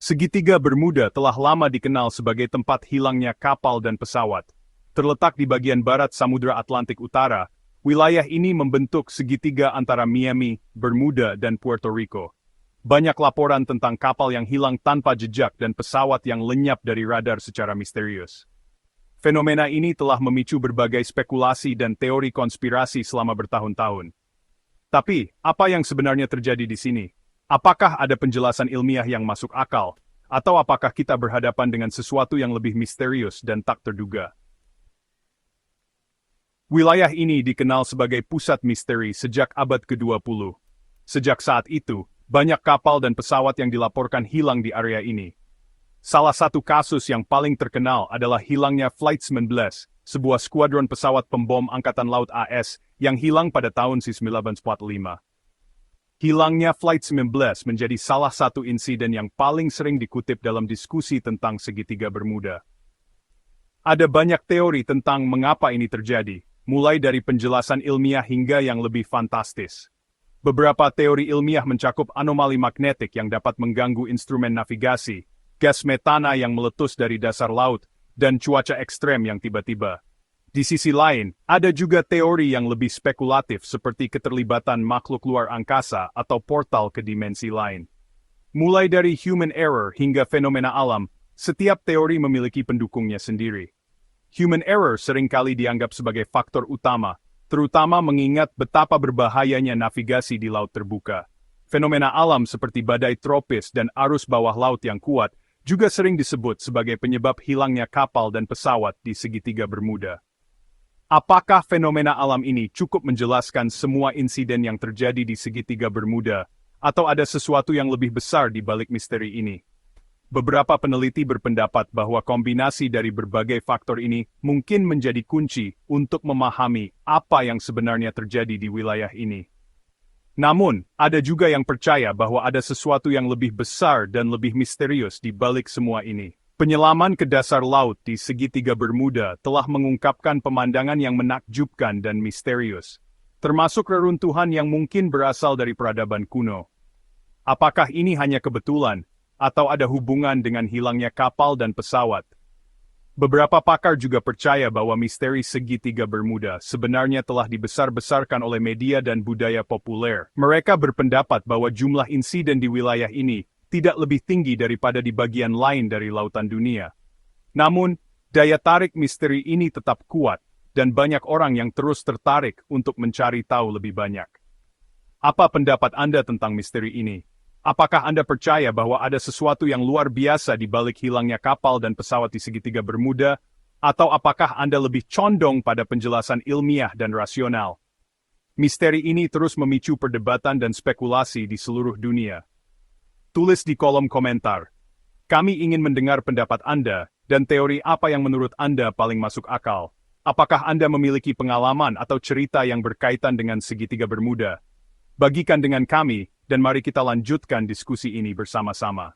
Segitiga Bermuda telah lama dikenal sebagai tempat hilangnya kapal dan pesawat. Terletak di bagian barat Samudra Atlantik Utara, wilayah ini membentuk segitiga antara Miami, Bermuda, dan Puerto Rico. Banyak laporan tentang kapal yang hilang tanpa jejak dan pesawat yang lenyap dari radar secara misterius. Fenomena ini telah memicu berbagai spekulasi dan teori konspirasi selama bertahun-tahun. Tapi, apa yang sebenarnya terjadi di sini? Apakah ada penjelasan ilmiah yang masuk akal, atau apakah kita berhadapan dengan sesuatu yang lebih misterius dan tak terduga? Wilayah ini dikenal sebagai pusat misteri sejak abad ke-20. Sejak saat itu, banyak kapal dan pesawat yang dilaporkan hilang di area ini. Salah satu kasus yang paling terkenal adalah hilangnya Flight 19, sebuah skuadron pesawat pembom Angkatan Laut AS yang hilang pada tahun 1945. Hilangnya Flight 19 menjadi salah satu insiden yang paling sering dikutip dalam diskusi tentang segitiga Bermuda. Ada banyak teori tentang mengapa ini terjadi, mulai dari penjelasan ilmiah hingga yang lebih fantastis. Beberapa teori ilmiah mencakup anomali magnetik yang dapat mengganggu instrumen navigasi, gas metana yang meletus dari dasar laut, dan cuaca ekstrem yang tiba-tiba. Di sisi lain, ada juga teori yang lebih spekulatif seperti keterlibatan makhluk luar angkasa atau portal ke dimensi lain. Mulai dari human error hingga fenomena alam, setiap teori memiliki pendukungnya sendiri. Human error seringkali dianggap sebagai faktor utama, terutama mengingat betapa berbahayanya navigasi di laut terbuka. Fenomena alam seperti badai tropis dan arus bawah laut yang kuat juga sering disebut sebagai penyebab hilangnya kapal dan pesawat di segitiga Bermuda. Apakah fenomena alam ini cukup menjelaskan semua insiden yang terjadi di segitiga Bermuda, atau ada sesuatu yang lebih besar di balik misteri ini? Beberapa peneliti berpendapat bahwa kombinasi dari berbagai faktor ini mungkin menjadi kunci untuk memahami apa yang sebenarnya terjadi di wilayah ini. Namun, ada juga yang percaya bahwa ada sesuatu yang lebih besar dan lebih misterius di balik semua ini. Penyelaman ke dasar laut di segitiga Bermuda telah mengungkapkan pemandangan yang menakjubkan dan misterius, termasuk reruntuhan yang mungkin berasal dari peradaban kuno. Apakah ini hanya kebetulan, atau ada hubungan dengan hilangnya kapal dan pesawat? Beberapa pakar juga percaya bahwa misteri segitiga Bermuda sebenarnya telah dibesar-besarkan oleh media dan budaya populer. Mereka berpendapat bahwa jumlah insiden di wilayah ini tidak lebih tinggi daripada di bagian lain dari lautan dunia. Namun, daya tarik misteri ini tetap kuat, dan banyak orang yang terus tertarik untuk mencari tahu lebih banyak. Apa pendapat Anda tentang misteri ini? Apakah Anda percaya bahwa ada sesuatu yang luar biasa di balik hilangnya kapal dan pesawat di segitiga Bermuda, atau apakah Anda lebih condong pada penjelasan ilmiah dan rasional? Misteri ini terus memicu perdebatan dan spekulasi di seluruh dunia. Tulis di kolom komentar. Kami ingin mendengar pendapat Anda, dan teori apa yang menurut Anda paling masuk akal. Apakah Anda memiliki pengalaman atau cerita yang berkaitan dengan segitiga Bermuda? Bagikan dengan kami, dan mari kita lanjutkan diskusi ini bersama-sama.